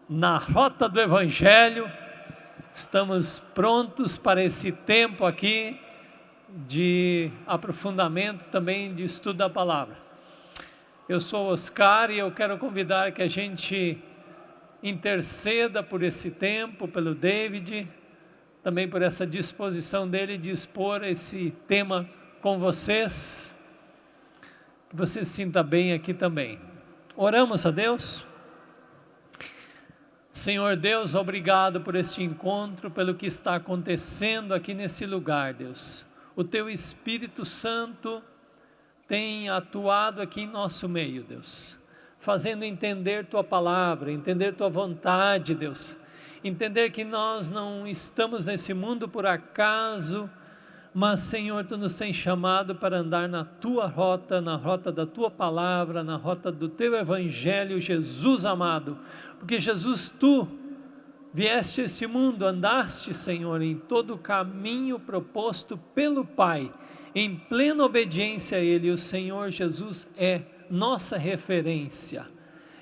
na rota do Evangelho. Estamos prontos para esse tempo aqui de aprofundamento, também de estudo da palavra. Eu sou Oscar e eu quero convidar que a gente interceda por esse tempo, pelo David, também por essa disposição dele de expor esse tema com vocês, que você se sinta bem aqui também. Oramos a Deus. Senhor Deus, obrigado por este encontro, pelo que está acontecendo aqui nesse lugar, Deus. O Teu Espírito Santo tem atuado aqui em nosso meio, Deus, fazendo entender Tua palavra, entender Tua vontade, Deus, entender que nós não estamos nesse mundo por acaso, mas, Senhor, Tu nos tens chamado para andar na Tua rota, na rota da Tua palavra, na rota do Teu Evangelho, Jesus amado, porque Jesus, Tu vieste a este mundo, andaste, Senhor, em todo o caminho proposto pelo Pai, em plena obediência a Ele. O Senhor Jesus é nossa referência,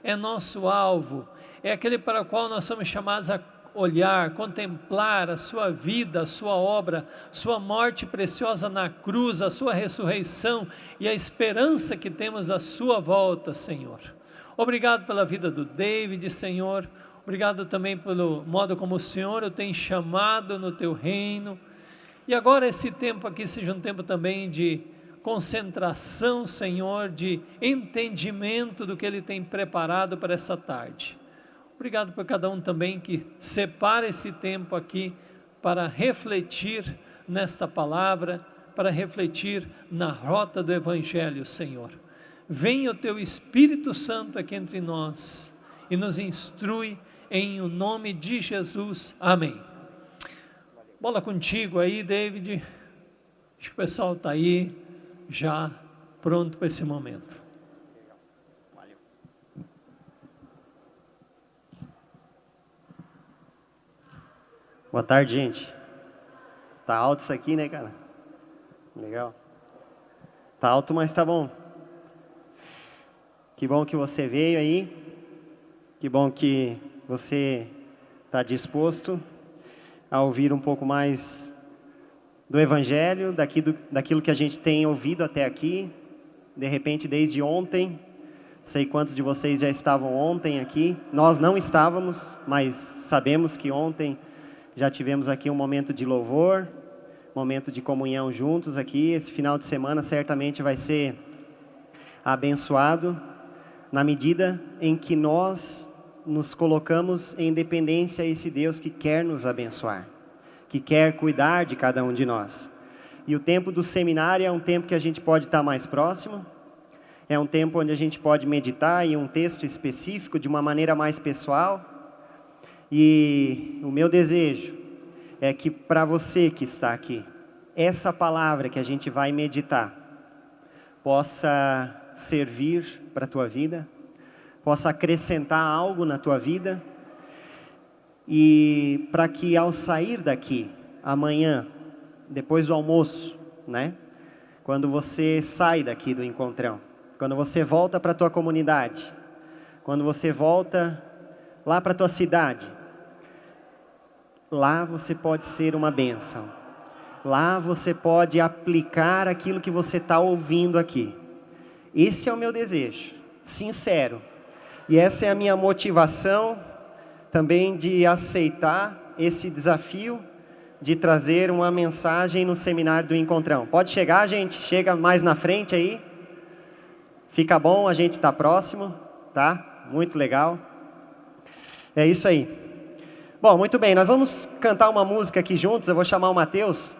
é nosso alvo, é aquele para o qual nós somos chamados a olhar, contemplar a sua vida, a sua obra, sua morte preciosa na cruz, a sua ressurreição e a esperança que temos da sua volta, Senhor. Obrigado pela vida do David, Senhor. Obrigado também pelo modo como o Senhor o tem chamado no Teu reino. E agora esse tempo aqui seja um tempo também de concentração, Senhor, de entendimento do que Ele tem preparado para essa tarde. Obrigado por cada um também que separa esse tempo aqui para refletir nesta palavra, para refletir na rota do Evangelho, Senhor. Venha o Teu Espírito Santo aqui entre nós e nos instrui em o nome de Jesus. Amém. Bola contigo aí, David. Acho que o pessoal está aí já pronto para esse momento. Boa tarde, gente. Tá alto isso aqui, né, cara? Legal. Tá alto, mas tá bom. Que bom que você veio aí. Que bom que você está disposto a ouvir um pouco mais do Evangelho, daquilo que a gente tem ouvido até aqui. De repente, desde ontem, sei quantos de vocês já estavam ontem aqui. Nós não estávamos, mas sabemos que ontem já tivemos aqui um momento de louvor, momento de comunhão juntos aqui. Esse final de semana certamente vai ser abençoado, na medida em que nós nos colocamos em dependência a esse Deus que quer nos abençoar, que quer cuidar de cada um de nós. E o tempo do seminário é um tempo que a gente pode estar mais próximo, é um tempo onde a gente pode meditar em um texto específico de uma maneira mais pessoal. E o meu desejo é que para você que está aqui, essa palavra que a gente vai meditar possa servir para a tua vida, possa acrescentar algo na tua vida, e para que ao sair daqui, amanhã, depois do almoço, né? Quando você sai daqui do encontrão, quando você volta para a tua comunidade, quando você volta lá para a tua cidade, lá você pode ser uma bênção, lá você pode aplicar aquilo que você está ouvindo aqui. Esse é o meu desejo, sincero, e essa é a minha motivação também de aceitar esse desafio de trazer uma mensagem no seminário do Encontrão. Pode chegar, gente, chega mais na frente aí, fica bom, a gente está próximo, tá? Muito legal, é isso aí. Bom, muito bem, nós vamos cantar uma música aqui juntos, eu vou chamar o Mateus.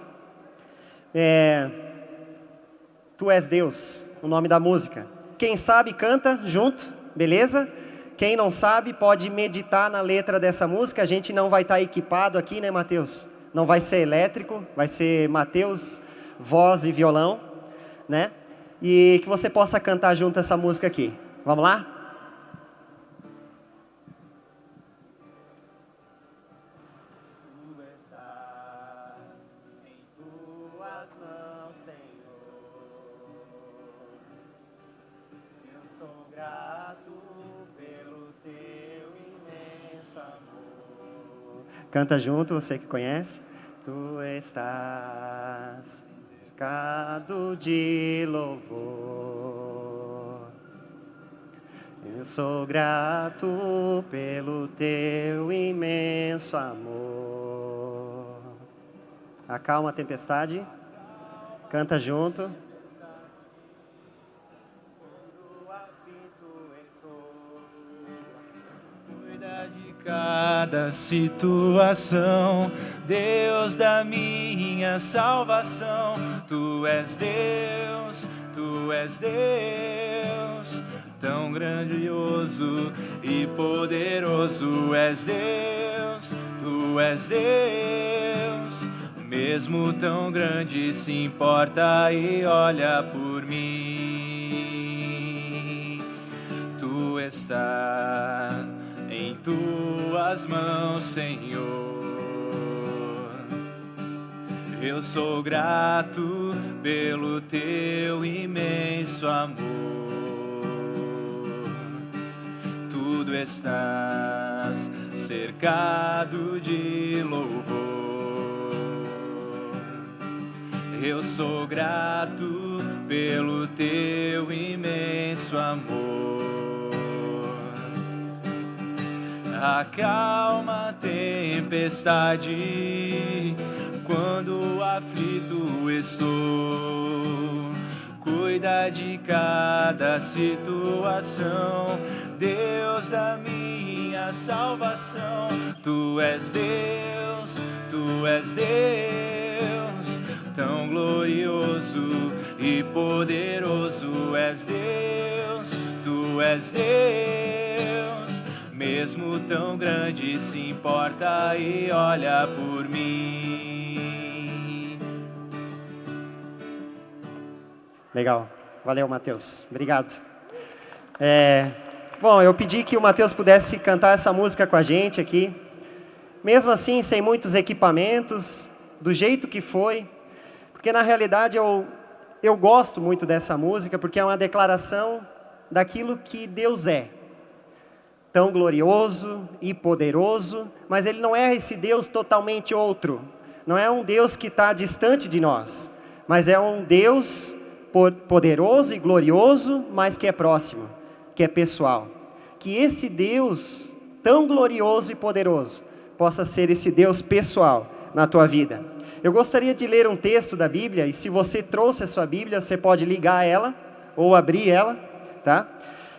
Tu és Deus, o nome da música. Quem sabe canta junto, beleza? Quem não sabe pode meditar na letra dessa música. A gente não vai estar equipado aqui, né, Mateus? Não vai ser elétrico, vai ser Mateus, voz e violão, né? E que você possa cantar junto essa música aqui. Vamos lá? Grato pelo teu imenso Canta junto, você que conhece. Tu estás cercado de louvor. Eu sou grato pelo teu imenso amor. Acalma a tempestade. Canta junto. Cuida de cada situação, Deus da minha salvação. Tu és Deus, tu és Deus, tão grandioso e poderoso. És Deus, tu és Deus, mesmo tão grande se importa e olha por mim. Tu estás em tuas mãos, Senhor. Eu sou grato pelo teu imenso amor. Tudo estás cercado de louvor. Eu sou grato pelo teu imenso amor. Acalma a tempestade quando aflito estou. Cuida de cada situação, Deus da minha salvação. Tu és Deus, tu és Deus, tão glorioso e poderoso. És Deus, tu és Deus, mesmo tão grande se importa e olha por mim. Legal. Valeu, Mateus. Obrigado. Bom, eu pedi que o Mateus pudesse cantar essa música com a gente aqui. Mesmo assim, sem muitos equipamentos, do jeito que foi. Porque, na realidade, eu gosto muito dessa música, porque é uma declaração daquilo que Deus é. Tão glorioso e poderoso, mas Ele não é esse Deus totalmente outro. Não é um Deus que está distante de nós, mas é um Deus poderoso e glorioso, mas que é próximo, que é pessoal. Que esse Deus tão glorioso e poderoso possa ser esse Deus pessoal na tua vida. Eu gostaria de ler um texto da Bíblia, e se você trouxe a sua Bíblia, você pode ligar ela ou abrir ela, tá?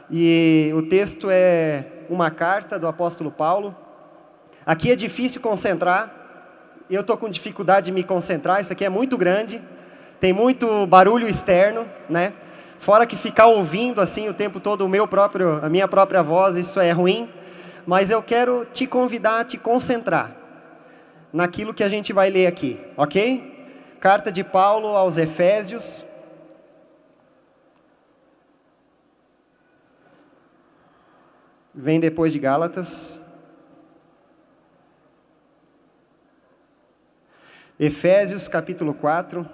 E o texto é uma carta do apóstolo Paulo. Aqui é difícil concentrar, eu estou com dificuldade de me concentrar, isso aqui é muito grande, tem muito barulho externo, né? Fora que ficar ouvindo assim o tempo todo a minha própria voz, isso é ruim, mas eu quero te convidar a te concentrar naquilo que a gente vai ler aqui, ok? Carta de Paulo aos Efésios. Vem depois de Gálatas. Efésios capítulo 4.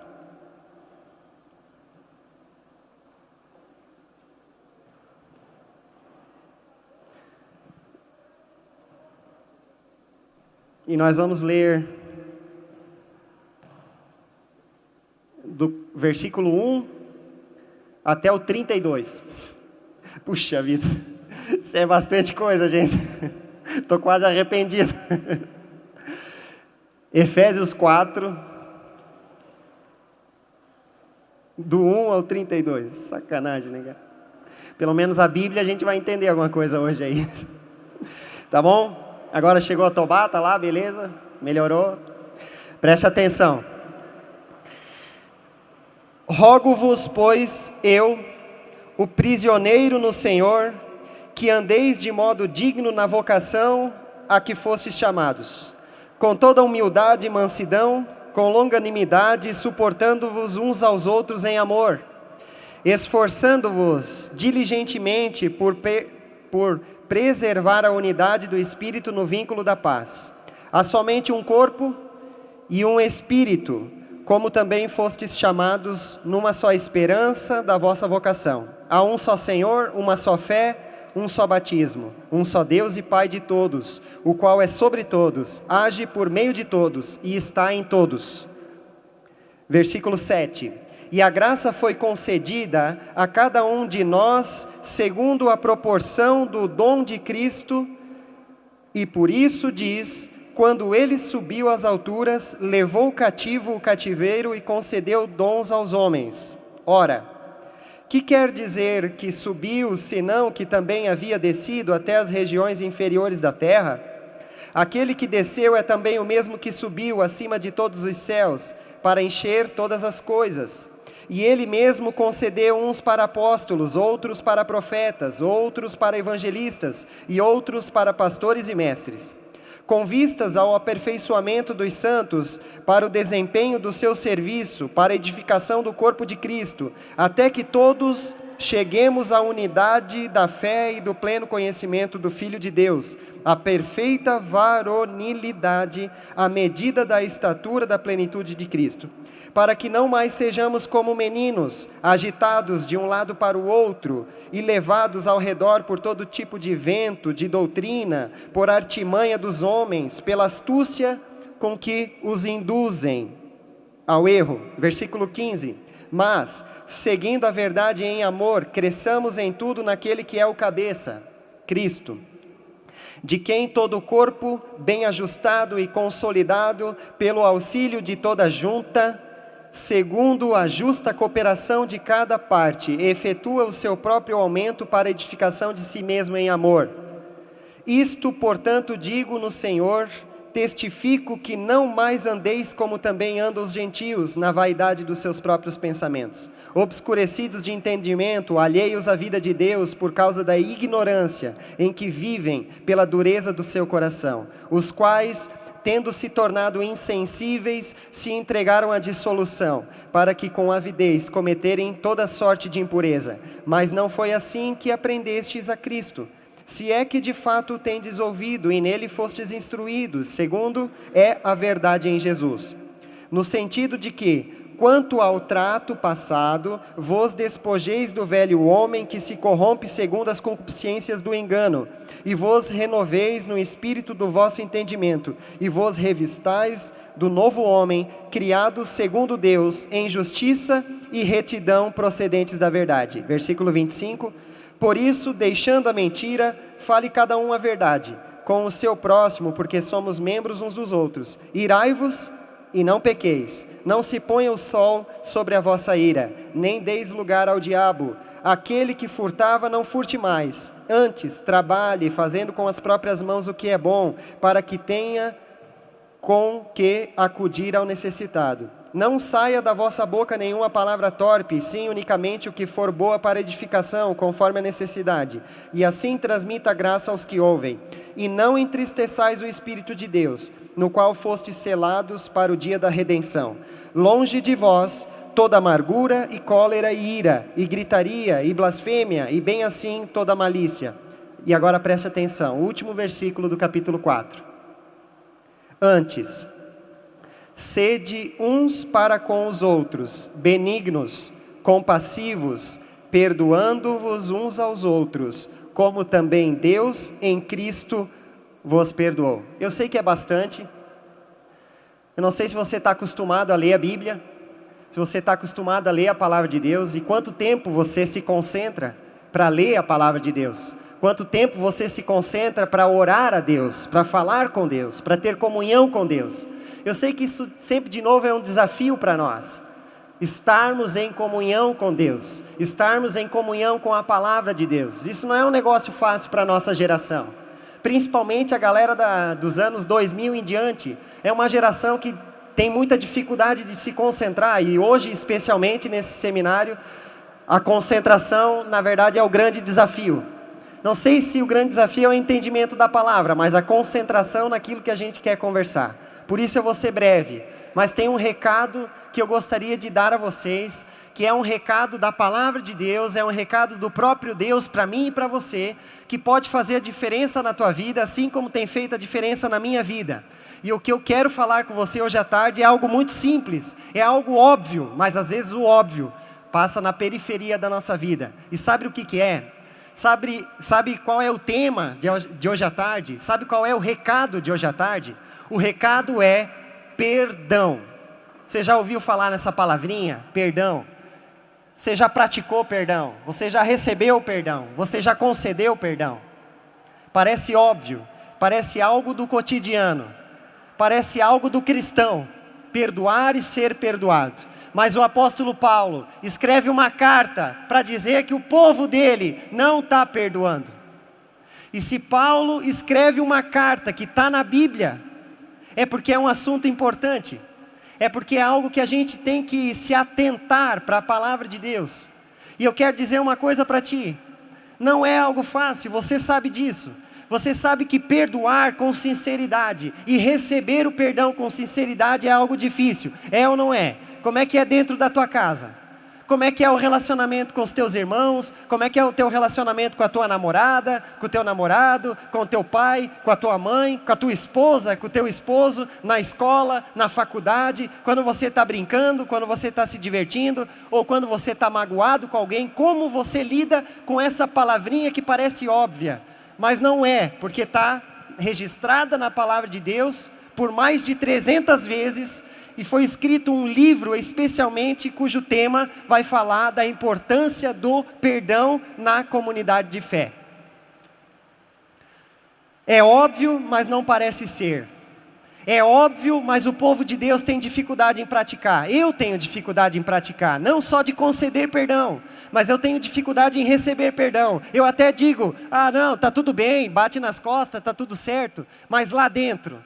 E nós vamos ler do versículo 1 até o 32. Puxa vida, isso é bastante coisa, gente. Estou quase arrependido. Efésios 4, do 1 ao 32. Sacanagem, né, cara? Pelo menos a Bíblia a gente vai entender alguma coisa hoje aí. Tá bom? Agora chegou a Tobá, tá lá, beleza? Melhorou? Preste atenção. Rogo-vos, pois, eu, o prisioneiro no Senhor, que andeis de modo digno na vocação a que fostes chamados, com toda humildade e mansidão, com longanimidade, suportando-vos uns aos outros em amor, esforçando-vos diligentemente por preservar a unidade do Espírito no vínculo da paz. Há somente um corpo e um Espírito, como também fostes chamados numa só esperança da vossa vocação. Há um só Senhor, uma só fé, um só batismo, um só Deus e Pai de todos, o qual é sobre todos, age por meio de todos e está em todos. Versículo 7. E a graça foi concedida a cada um de nós, segundo a proporção do dom de Cristo, e por isso diz: quando ele subiu às alturas, levou cativo o cativeiro e concedeu dons aos homens. Ora, que quer dizer que subiu, senão que também havia descido até as regiões inferiores da terra? Aquele que desceu é também o mesmo que subiu acima de todos os céus, para encher todas as coisas. E ele mesmo concedeu uns para apóstolos, outros para profetas, outros para evangelistas, e outros para pastores e mestres, com vistas ao aperfeiçoamento dos santos, para o desempenho do seu serviço, para a edificação do corpo de Cristo, até que todos cheguemos à unidade da fé e do pleno conhecimento do Filho de Deus, à perfeita varonilidade, à medida da estatura da plenitude de Cristo, para que não mais sejamos como meninos, agitados de um lado para o outro, e levados ao redor por todo tipo de vento, de doutrina, por artimanha dos homens, pela astúcia com que os induzem ao erro. Versículo 15. Mas, seguindo a verdade em amor, cresçamos em tudo naquele que é o cabeça, Cristo, de quem todo o corpo, bem ajustado e consolidado, pelo auxílio de toda junta, segundo a justa cooperação de cada parte, efetua o seu próprio aumento para a edificação de si mesmo em amor. Isto, portanto, digo no Senhor, testifico que não mais andeis como também andam os gentios, na vaidade dos seus próprios pensamentos, obscurecidos de entendimento, alheios à vida de Deus por causa da ignorância em que vivem pela dureza do seu coração, os quais, tendo se tornado insensíveis, se entregaram à dissolução, para que com avidez cometerem toda sorte de impureza. Mas não foi assim que aprendestes a Cristo, se é que de fato o tendes ouvido e nele fostes instruídos, segundo é a verdade em Jesus. No sentido de que, quanto ao trato passado, vos despojeis do velho homem que se corrompe segundo as concupiscências do engano, e vos renoveis no espírito do vosso entendimento, e vos revistais do novo homem, criado segundo Deus, em justiça e retidão procedentes da verdade. Versículo 25. Por isso, deixando a mentira, fale cada um a verdade, com o seu próximo, porque somos membros uns dos outros. Irai-vos e não pequeis, não se ponha o sol sobre a vossa ira, nem deis lugar ao diabo. Aquele que furtava, não furte mais, antes trabalhe, fazendo com as próprias mãos o que é bom, para que tenha com que acudir ao necessitado. Não saia da vossa boca nenhuma palavra torpe, sim unicamente o que for boa para edificação, conforme a necessidade, e assim transmita a graça aos que ouvem. E não entristeçais o Espírito de Deus, no qual fostes selados para o dia da redenção. Longe de vós toda amargura e cólera e ira, e gritaria e blasfêmia, e bem assim toda malícia. E agora preste atenção, o último versículo do capítulo 4. Antes, sede uns para com os outros, benignos, compassivos, perdoando-vos uns aos outros, como também Deus em Cristo vos perdoou. Eu sei que é bastante. Eu não sei se você está acostumado a ler a Bíblia, se você está acostumado a ler a palavra de Deus, e quanto tempo você se concentra para ler a palavra de Deus. Quanto tempo você se concentra para orar a Deus, para falar com Deus, para ter comunhão com Deus. Eu sei que isso sempre de novo é um desafio para nós. Estarmos em comunhão com Deus, estarmos em comunhão com a palavra de Deus. Isso não é um negócio fácil para a nossa geração. Principalmente a galera dos anos 2000 em diante. É uma geração que tem muita dificuldade de se concentrar. E hoje, especialmente nesse seminário, a concentração, na verdade, é o grande desafio. Não sei se o grande desafio é o entendimento da palavra, mas a concentração naquilo que a gente quer conversar. Por isso eu vou ser breve, mas tem um recado que eu gostaria de dar a vocês, que é um recado da palavra de Deus, é um recado do próprio Deus para mim e para você, que pode fazer a diferença na tua vida, assim como tem feito a diferença na minha vida. E o que eu quero falar com você hoje à tarde é algo muito simples, é algo óbvio, mas às vezes o óbvio passa na periferia da nossa vida. E sabe o que é? Sabe qual é o tema de hoje à tarde? Sabe qual é o recado de hoje à tarde? O recado é perdão. Você já ouviu falar nessa palavrinha? Perdão. Você já praticou perdão? Você já recebeu perdão? Você já concedeu perdão? Parece óbvio, parece algo do cotidiano, parece algo do cristão, perdoar e ser perdoado. Mas o apóstolo Paulo escreve uma carta para dizer que o povo dele não está perdoando. E se Paulo escreve uma carta que está na Bíblia, é porque é um assunto importante. É porque é algo que a gente tem que se atentar para a palavra de Deus. E eu quero dizer uma coisa para ti. Não é algo fácil, você sabe disso. Você sabe que perdoar com sinceridade e receber o perdão com sinceridade é algo difícil. É ou não é? Como é que é dentro da tua casa? Como é que é o relacionamento com os teus irmãos? Como é que é o teu relacionamento com a tua namorada, com o teu namorado, com o teu pai, com a tua mãe, com a tua esposa, com o teu esposo, na escola, na faculdade, quando você está brincando, quando você está se divertindo, ou quando você está magoado com alguém, como você lida com essa palavrinha que parece óbvia, mas não é, porque está registrada na palavra de Deus por mais de 300 vezes, e foi escrito um livro especialmente cujo tema vai falar da importância do perdão na comunidade de fé. É óbvio, mas não parece ser. É óbvio, mas o povo de Deus tem dificuldade em praticar. Eu tenho dificuldade em praticar, não só de conceder perdão, mas eu tenho dificuldade em receber perdão. Eu até digo, não, está tudo bem, bate nas costas, está tudo certo, mas lá dentro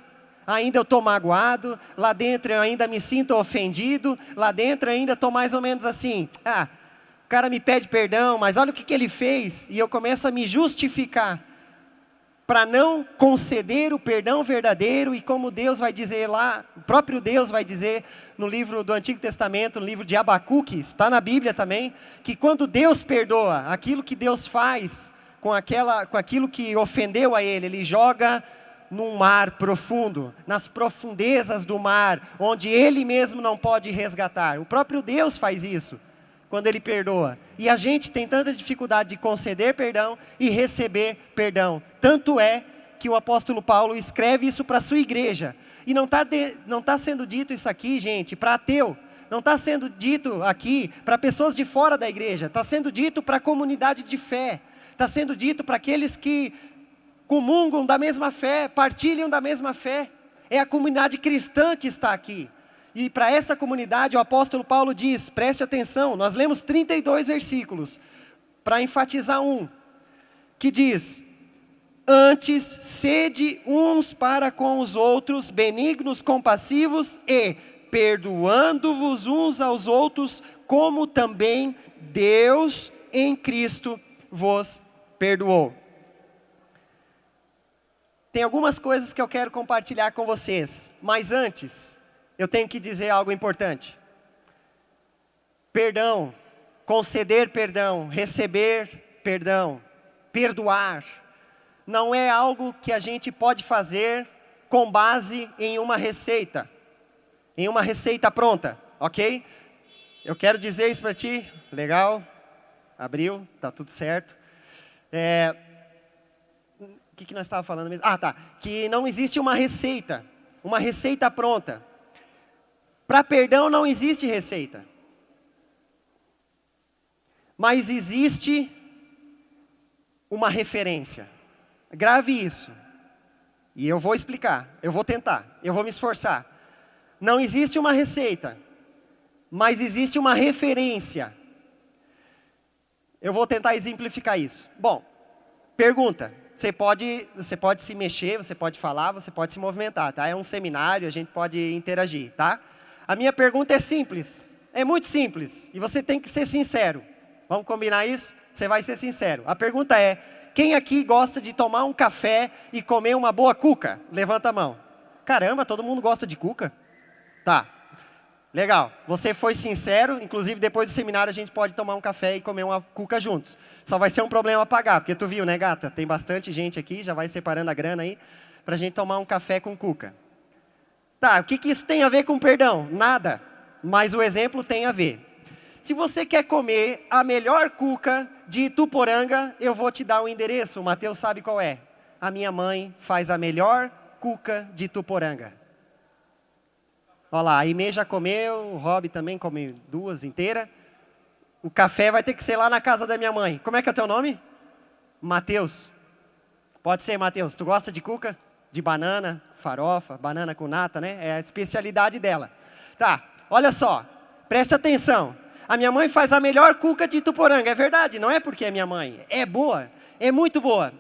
ainda eu estou magoado, lá dentro eu ainda me sinto ofendido, lá dentro eu ainda estou mais ou menos assim, o cara me pede perdão, mas olha o que ele fez, e eu começo a me justificar, para não conceder o perdão verdadeiro, e como Deus vai dizer lá, o próprio Deus vai dizer no livro do Antigo Testamento, no livro de Abacuque, está na Bíblia também, que quando Deus perdoa, aquilo que Deus faz com aquilo que ofendeu a ele joga num mar profundo, nas profundezas do mar, onde Ele mesmo não pode resgatar. O próprio Deus faz isso, quando Ele perdoa. E a gente tem tanta dificuldade de conceder perdão e receber perdão. Tanto é que o apóstolo Paulo escreve isso para a sua igreja. E não está sendo dito isso aqui, gente, para ateu. Não está sendo dito aqui para pessoas de fora da igreja. Está sendo dito para a comunidade de fé. Está sendo dito para aqueles que comungam da mesma fé, partilham da mesma fé. É a comunidade cristã que está aqui. E para essa comunidade o apóstolo Paulo diz, preste atenção, nós lemos 32 versículos, para enfatizar um, que diz, antes sede uns para com os outros, benignos, compassivos e perdoando-vos uns aos outros, como também Deus em Cristo vos perdoou. Tem algumas coisas que eu quero compartilhar com vocês, mas antes, eu tenho que dizer algo importante. Perdão, conceder perdão, receber perdão, perdoar, não é algo que a gente pode fazer com base em uma receita pronta, ok? Eu quero dizer isso para ti, legal, abriu, tá tudo certo. O que nós estávamos falando mesmo? Que não existe uma receita pronta. Para perdão não existe receita. Mas existe uma referência. Grave isso. E eu vou explicar, eu vou tentar, eu vou me esforçar. Não existe uma receita, mas existe uma referência. Eu vou tentar exemplificar isso. Bom, pergunta. Você pode se mexer, você pode falar, você pode se movimentar, tá? É um seminário, a gente pode interagir, tá? A minha pergunta é simples, é muito simples, e você tem que ser sincero. Vamos combinar isso? Você vai ser sincero. A pergunta é, quem aqui gosta de tomar um café e comer uma boa cuca? Levanta a mão. Caramba, todo mundo gosta de cuca? Tá. Legal, você foi sincero, inclusive depois do seminário a gente pode tomar um café e comer uma cuca juntos. Só vai ser um problema pagar, porque tu viu, né, gata? Tem bastante gente aqui, já vai separando a grana aí, pra gente tomar um café com cuca. Tá, o que isso tem a ver com perdão? Nada, mas o exemplo tem a ver. se você quer comer a melhor cuca de Ituporanga, eu vou te dar o endereço. O Mateus sabe qual é. A minha mãe faz a melhor cuca de Ituporanga. Olha lá, a Imê já comeu, o Rob também comeu 2 inteiras. O café vai ter que ser lá na casa da minha mãe. Como é que é o teu nome? Mateus. Pode ser, Mateus. Tu gosta de cuca? De banana, farofa, banana com nata, né? É a especialidade dela. Tá, olha só. Preste atenção. A minha mãe faz a melhor cuca de Ituporanga. É verdade, não é porque é minha mãe. É boa, é muito boa.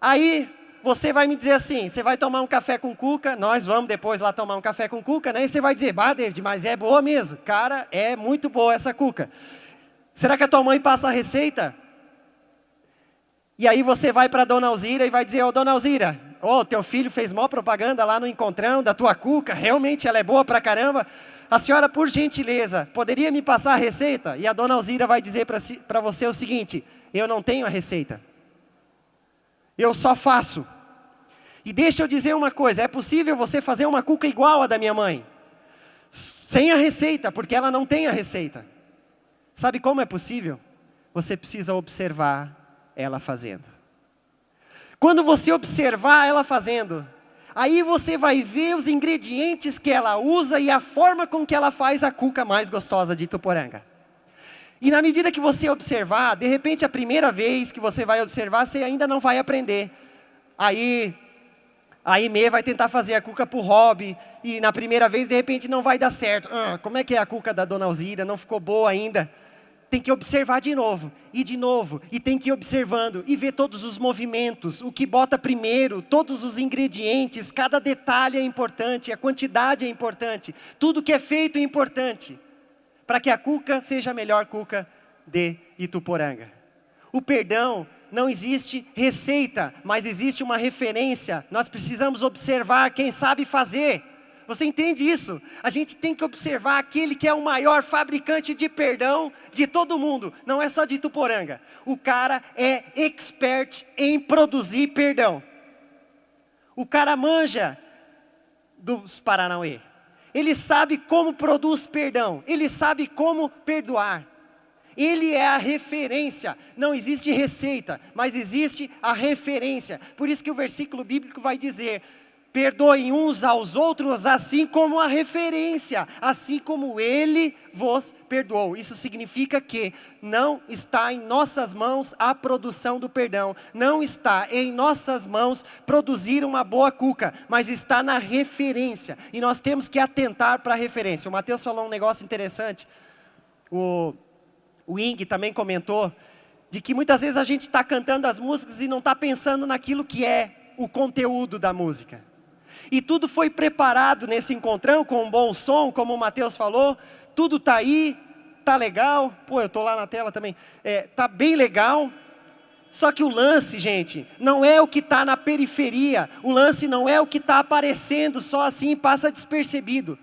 Aí você vai me dizer assim, você vai tomar um café com cuca, nós vamos depois lá tomar um café com cuca, né? E você vai dizer, bah, David, mas é boa mesmo. Cara, é muito boa essa cuca. Será que a tua mãe passa a receita? E aí você vai para a Dona Alzira e vai dizer, ô Dona Alzira, teu filho fez mó propaganda lá no encontrão da tua cuca, realmente ela é boa pra caramba. A senhora, por gentileza, poderia me passar a receita? E a Dona Alzira vai dizer para você o seguinte, eu não tenho a receita. Eu só faço. E deixa eu dizer uma coisa, é possível você fazer uma cuca igual a da minha mãe? Sem a receita, porque ela não tem a receita. Sabe como é possível? Você precisa observar ela fazendo. Quando você observar ela fazendo, aí você vai ver os ingredientes que ela usa e a forma com que ela faz a cuca mais gostosa de Ituporanga. E na medida que você observar, de repente a primeira vez que você vai observar, você ainda não vai aprender. Aí a Imê vai tentar fazer a cuca para o Rob, e na primeira vez de repente não vai dar certo. Como é que é a cuca da Dona Alzira? Não ficou boa ainda. Tem que observar de novo, e tem que ir observando, e ver todos os movimentos, o que bota primeiro, todos os ingredientes, cada detalhe é importante, a quantidade é importante, tudo que é feito é importante, para que a cuca seja a melhor cuca de Ituporanga. O perdão, não existe receita, mas existe uma referência, nós precisamos observar quem sabe fazer. Você entende isso? A gente tem que observar aquele que é o maior fabricante de perdão de todo mundo. Não é só de Ituporanga. O cara é expert em produzir perdão. O cara manja dos Paranauê. Ele sabe como produz perdão. Ele sabe como perdoar. Ele é a referência. Não existe receita, mas existe a referência. Por isso que o versículo bíblico vai dizer: perdoem uns aos outros, assim como a referência, assim como Ele vos perdoou. Isso significa que não está em nossas mãos a produção do perdão. Não está em nossas mãos produzir uma boa cuca, mas está na referência. E nós temos que atentar para a referência. O Mateus falou um negócio interessante. O Ing também comentou, de que muitas vezes a gente está cantando as músicas e não está pensando naquilo que é o conteúdo da música. E tudo foi preparado nesse encontrão, com um bom som, como o Mateus falou, tudo está aí, está legal, eu estou lá na tela também, está bem legal, só que o lance, gente, não é o que está na periferia, o lance não é o que está aparecendo só assim, passa despercebido,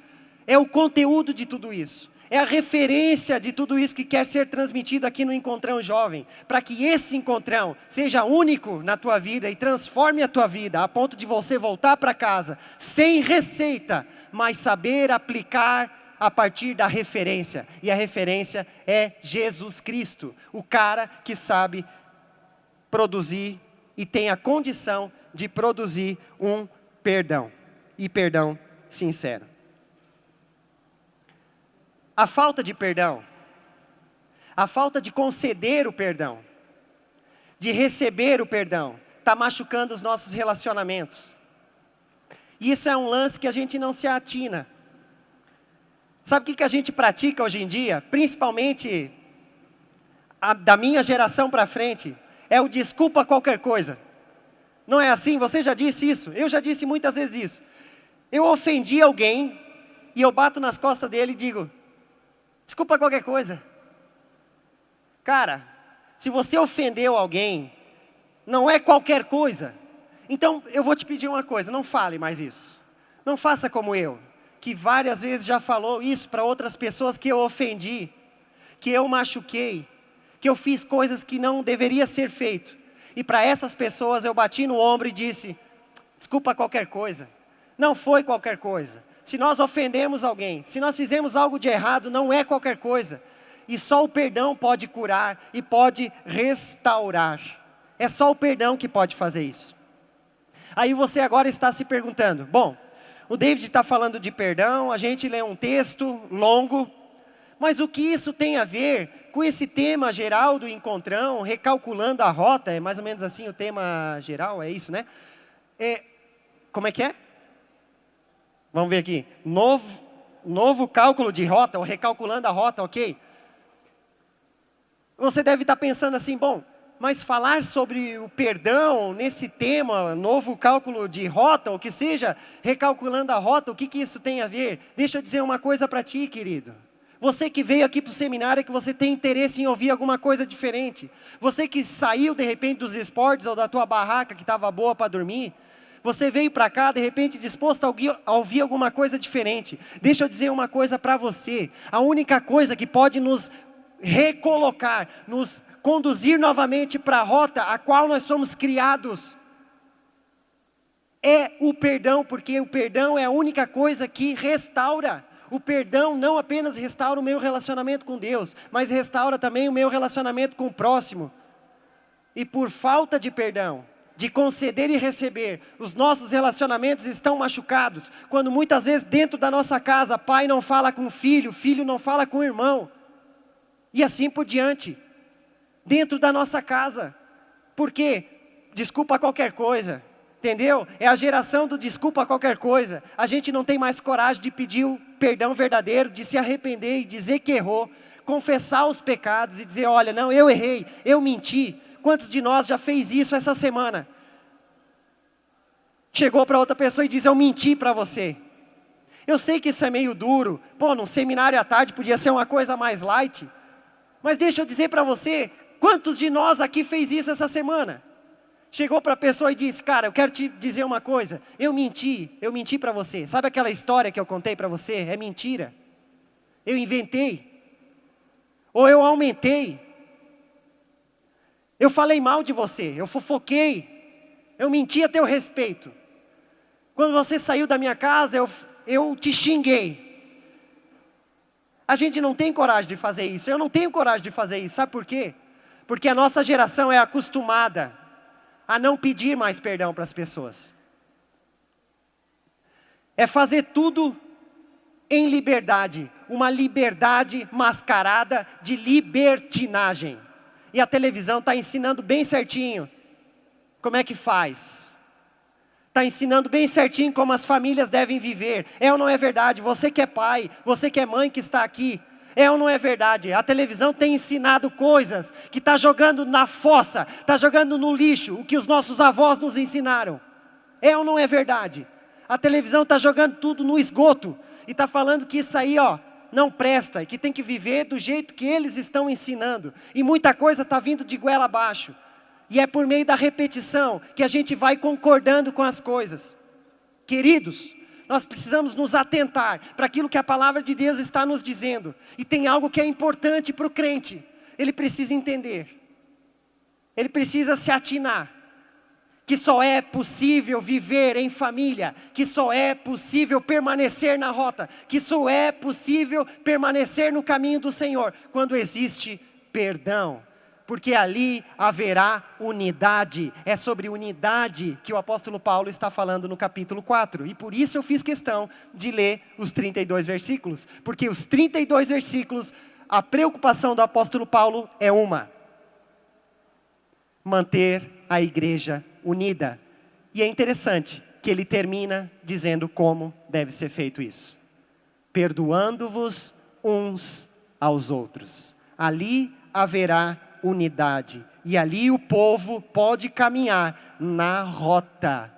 é o conteúdo de tudo isso. É a referência de tudo isso que quer ser transmitido aqui no Encontrão Jovem, para que esse encontrão seja único na tua vida e transforme a tua vida, a ponto de você voltar para casa, sem receita, mas saber aplicar a partir da referência. E a referência é Jesus Cristo, o cara que sabe produzir e tem a condição de produzir um perdão, e perdão sincero. A falta de perdão, a falta de conceder o perdão, de receber o perdão, está machucando os nossos relacionamentos. E isso é um lance que a gente não se atina. Sabe o que a gente pratica hoje em dia? Principalmente da minha geração para frente, é o desculpa qualquer coisa. Não é assim? Você já disse isso? Eu já disse muitas vezes isso. Eu ofendi alguém e eu bato nas costas dele e digo: desculpa qualquer coisa. Cara, se você ofendeu alguém, não é qualquer coisa. Então, eu vou te pedir uma coisa, não fale mais isso. Não faça como eu, que várias vezes já falou isso para outras pessoas que eu ofendi, que eu machuquei, que eu fiz coisas que não deveria ser feito. E para essas pessoas eu bati no ombro e disse: desculpa qualquer coisa. Não foi qualquer coisa. Se nós ofendemos alguém, se nós fizemos algo de errado, não é qualquer coisa. E só o perdão pode curar e pode restaurar. É só o perdão que pode fazer isso. Aí você agora está se perguntando, bom, o David está falando de perdão, a gente lê um texto longo, mas o que isso tem a ver com esse tema geral do encontrão, recalculando a rota? É mais ou menos assim o tema geral, é isso, né? Como é que é? Vamos ver aqui. Novo cálculo de rota, ou recalculando a rota, ok? Você deve estar pensando assim, bom, mas falar sobre o perdão nesse tema, novo cálculo de rota, ou que seja, recalculando a rota, o que isso tem a ver? Deixa eu dizer uma coisa para ti, querido. Você que veio aqui para o seminário, é que você tem interesse em ouvir alguma coisa diferente. Você que saiu de repente dos esportes ou da tua barraca que estava boa para dormir. Você veio para cá, de repente, disposto a ouvir alguma coisa diferente. Deixa eu dizer uma coisa para você. A única coisa que pode nos recolocar, nos conduzir novamente para a rota a qual nós somos criados, é o perdão, porque o perdão é a única coisa que restaura. O perdão não apenas restaura o meu relacionamento com Deus, mas restaura também o meu relacionamento com o próximo. E por falta de perdão, de conceder e receber, os nossos relacionamentos estão machucados. Quando muitas vezes dentro da nossa casa, pai não fala com o filho, filho não fala com o irmão. E assim por diante. Dentro da nossa casa. Por quê? Desculpa qualquer coisa. Entendeu? É a geração do desculpa qualquer coisa. A gente não tem mais coragem de pedir o perdão verdadeiro, de se arrepender e dizer que errou. Confessar os pecados e dizer, olha, não, eu errei, eu menti. Quantos de nós já fez isso essa semana? Chegou para outra pessoa e diz, eu menti para você. Eu sei que isso é meio duro. Pô, num seminário à tarde podia ser uma coisa mais light. Mas deixa eu dizer para você, quantos de nós aqui fez isso essa semana? Chegou para a pessoa e disse, cara, eu quero te dizer uma coisa. Eu menti para você. Sabe aquela história que eu contei para você? É mentira. Eu inventei. Ou eu aumentei. Eu falei mal de você, eu fofoquei, eu menti a teu respeito. Quando você saiu da minha casa, eu te xinguei. A gente não tem coragem de fazer isso, eu não tenho coragem de fazer isso, sabe por quê? Porque a nossa geração é acostumada a não pedir mais perdão para as pessoas. É fazer tudo em liberdade, uma liberdade mascarada de libertinagem. E a televisão está ensinando bem certinho como é que faz. Está ensinando bem certinho como as famílias devem viver. É ou não é verdade? Você que é pai, você que é mãe que está aqui. É ou não é verdade? A televisão tem ensinado coisas que está jogando na fossa, está jogando no lixo, o que os nossos avós nos ensinaram. É ou não é verdade? A televisão está jogando tudo no esgoto e está falando que isso aí, ó, não presta, e que tem que viver do jeito que eles estão ensinando. E muita coisa está vindo de goela abaixo. E é por meio da repetição que a gente vai concordando com as coisas. Queridos, nós precisamos nos atentar para aquilo que a palavra de Deus está nos dizendo. E tem algo que é importante para o crente. Ele precisa entender. Ele precisa se atinar. Que só é possível viver em família. Que só é possível permanecer na rota. Que só é possível permanecer no caminho do Senhor quando existe perdão. Porque ali haverá unidade. É sobre unidade que o apóstolo Paulo está falando no capítulo 4. E por isso eu fiz questão de ler os 32 versículos. Porque os 32 versículos, a preocupação do apóstolo Paulo é uma: manter a igreja unida. E é interessante que ele termina dizendo como deve ser feito isso. Perdoando-vos uns aos outros. Ali haverá unidade. E ali o povo pode caminhar na rota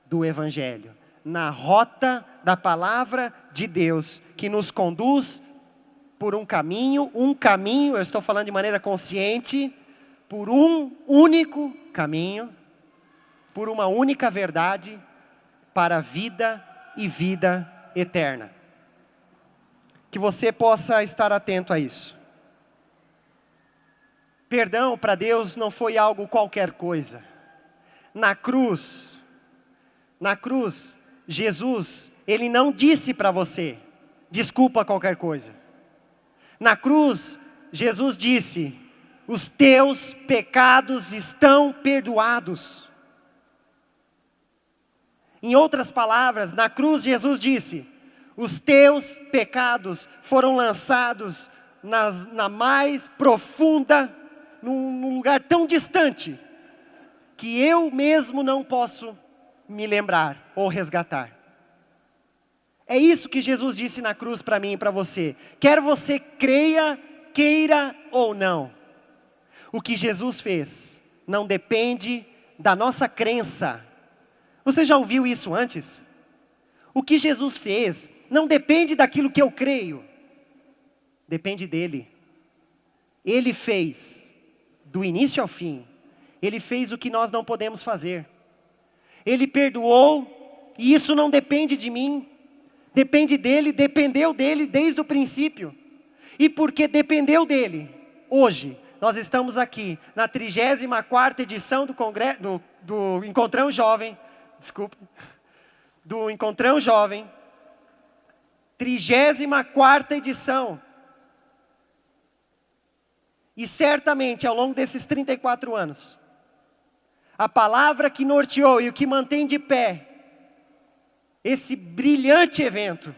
do Evangelho. Na rota da palavra de Deus, que nos conduz por um caminho, eu estou falando de maneira consciente, por um único caminho, por uma única verdade, para a vida e vida eterna. Que você possa estar atento a isso. Perdão para Deus não foi algo qualquer coisa. Na cruz, Jesus, Ele não disse para você, desculpa qualquer coisa. Na cruz, Jesus disse: os teus pecados estão perdoados. Em outras palavras, na cruz Jesus disse: os teus pecados foram lançados na mais profunda, num lugar tão distante, que eu mesmo não posso me lembrar ou resgatar. É isso que Jesus disse na cruz para mim e para você. Quer você creia, queira ou não. O que Jesus fez não depende da nossa crença. Você já ouviu isso antes? O que Jesus fez não depende daquilo que eu creio. Depende dele. Ele fez, do início ao fim, ele fez o que nós não podemos fazer. Ele perdoou, e isso não depende de mim. Depende dele, dependeu dele desde o princípio. E porque dependeu dele, hoje, nós estamos aqui na 34ª edição do Encontrão Jovem, do Encontrão Jovem, 34ª edição. E certamente, ao longo desses 34 anos, a palavra que norteou e o que mantém de pé esse brilhante evento,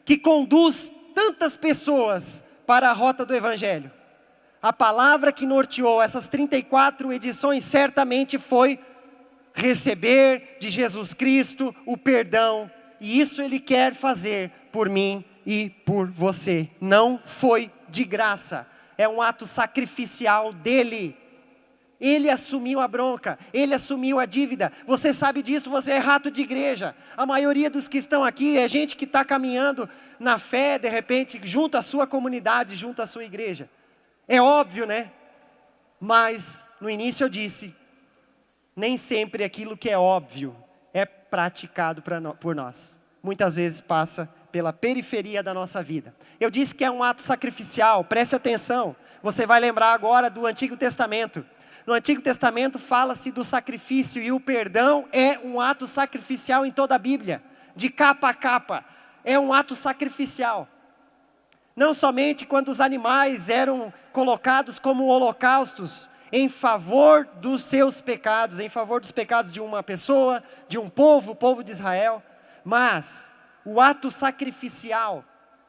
que conduz tantas pessoas para a rota do Evangelho, a palavra que norteou essas 34 edições certamente foi receber de Jesus Cristo o perdão, e isso Ele quer fazer por mim e por você. Não foi de graça, é um ato sacrificial dele. Ele assumiu a bronca, ele assumiu a dívida. Você sabe disso, você é rato de igreja. A maioria dos que estão aqui é gente que está caminhando na fé, de repente, junto à sua comunidade, junto à sua igreja. É óbvio, né? Mas, no início eu disse, nem sempre aquilo que é óbvio é praticado por nós. Muitas vezes passa pela periferia da nossa vida. Eu disse que é um ato sacrificial, preste atenção. Você vai lembrar agora do Antigo Testamento. No Antigo Testamento fala-se do sacrifício, e o perdão é um ato sacrificial em toda a Bíblia, de capa a capa. É um ato sacrificial. Não somente quando os animais eram colocados como holocaustos em favor dos seus pecados, em favor dos pecados de uma pessoa, de um povo, o povo de Israel, mas o ato sacrificial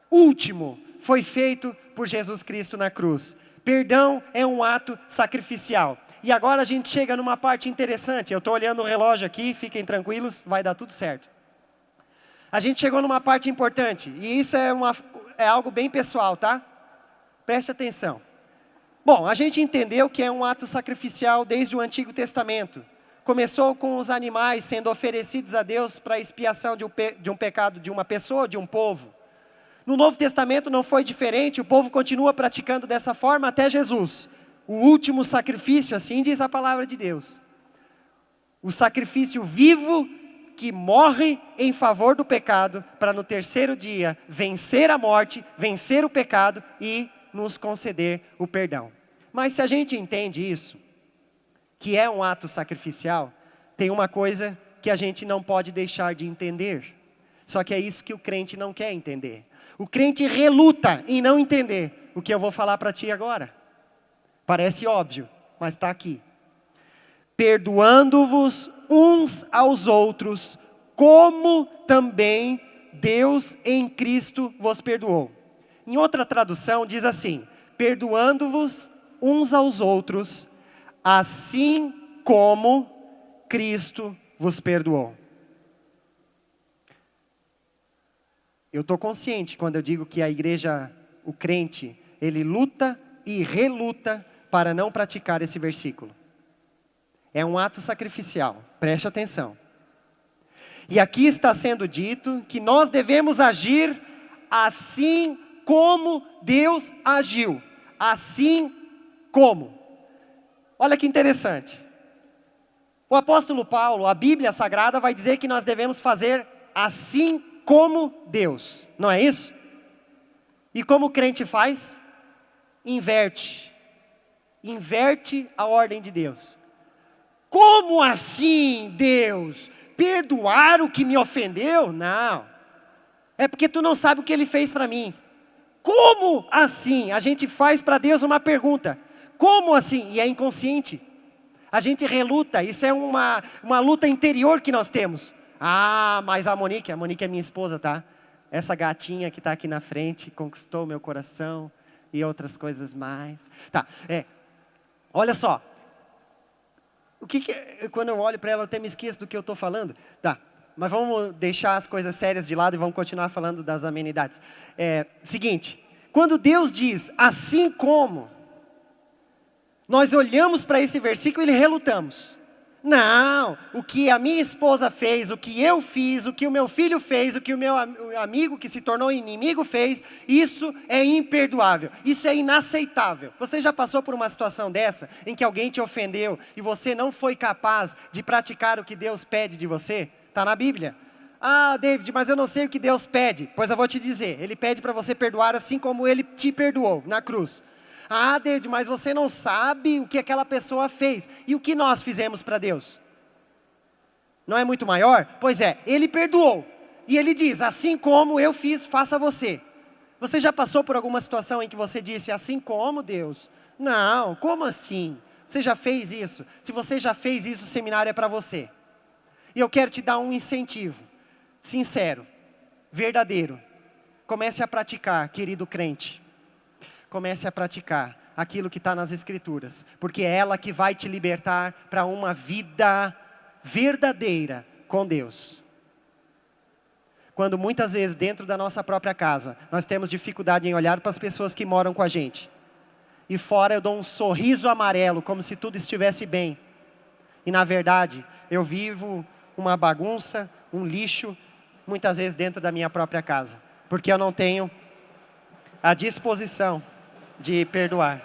último foi feito por Jesus Cristo na cruz. Perdão é um ato sacrificial. E agora a gente chega numa parte interessante. Eu estou olhando o relógio aqui, fiquem tranquilos, vai dar tudo certo. A gente chegou numa parte importante, e isso é algo bem pessoal, tá? Preste atenção. Bom, a gente entendeu que é um ato sacrificial desde o Antigo Testamento. Começou com os animais sendo oferecidos a Deus para a expiação de um pecado de uma pessoa, de um povo. No Novo Testamento não foi diferente, o povo continua praticando dessa forma até Jesus. O último sacrifício, assim diz a palavra de Deus. O sacrifício vivo que morre em favor do pecado, para no terceiro dia vencer a morte, vencer o pecado e nos conceder o perdão. Mas se a gente entende isso, que é um ato sacrificial, tem uma coisa que a gente não pode deixar de entender. Só que é isso que o crente não quer entender. O crente reluta em não entender o que eu vou falar para ti agora. Parece óbvio, mas está aqui. Perdoando-vos uns aos outros, como também Deus em Cristo vos perdoou. Em outra tradução diz assim: perdoando-vos uns aos outros, assim como Cristo vos perdoou. Eu estou consciente quando eu digo que a igreja, o crente, ele luta e reluta para não praticar esse versículo. É um ato sacrificial, preste atenção. E aqui está sendo dito que nós devemos agir assim como Deus agiu. Assim como. Olha que interessante. O apóstolo Paulo, a Bíblia Sagrada vai dizer que nós devemos fazer assim como Deus. Não é isso? E como o crente faz? Inverte. Inverte a ordem de Deus. Como assim, Deus? Perdoar o que me ofendeu? Não. É porque tu não sabe o que ele fez para mim. Como assim? A gente faz para Deus uma pergunta. Como assim? E é inconsciente. A gente reluta, isso é uma luta interior que nós temos. Ah, mas a Monique é minha esposa, tá? Essa gatinha que está aqui na frente conquistou meu coração e outras coisas mais. Tá, olha só. Quando eu olho para ela, eu até me esqueço do que eu estou falando. Tá, mas vamos deixar as coisas sérias de lado e vamos continuar falando das amenidades. Seguinte, quando Deus diz, assim como, nós olhamos para esse versículo e relutamos. Não, o que a minha esposa fez, o que eu fiz, o que o meu filho fez, o que o meu amigo que se tornou inimigo fez, isso é imperdoável, isso é inaceitável. Você já passou por uma situação dessa, em que alguém te ofendeu e você não foi capaz de praticar o que Deus pede de você? Está na Bíblia. Ah, David, mas eu não sei o que Deus pede. Pois eu vou te dizer, Ele pede para você perdoar assim como Ele te perdoou na cruz. Ah, David, mas você não sabe o que aquela pessoa fez. E o que nós fizemos para Deus? Não é muito maior? Pois é, Ele perdoou. E Ele diz, assim como eu fiz, faça você. Você já passou por alguma situação em que você disse, assim como Deus? Não, como assim? Você já fez isso? Se você já fez isso, o seminário é para você. E eu quero te dar um incentivo, sincero, verdadeiro. Comece a praticar, querido crente. Comece a praticar aquilo que está nas Escrituras, porque é ela que vai te libertar para uma vida verdadeira com Deus. Quando muitas vezes dentro da nossa própria casa, nós temos dificuldade em olhar para as pessoas que moram com a gente. E fora eu dou um sorriso amarelo, como se tudo estivesse bem. E na verdade, eu vivo uma bagunça, um lixo, muitas vezes dentro da minha própria casa. Porque eu não tenho a disposição de perdoar.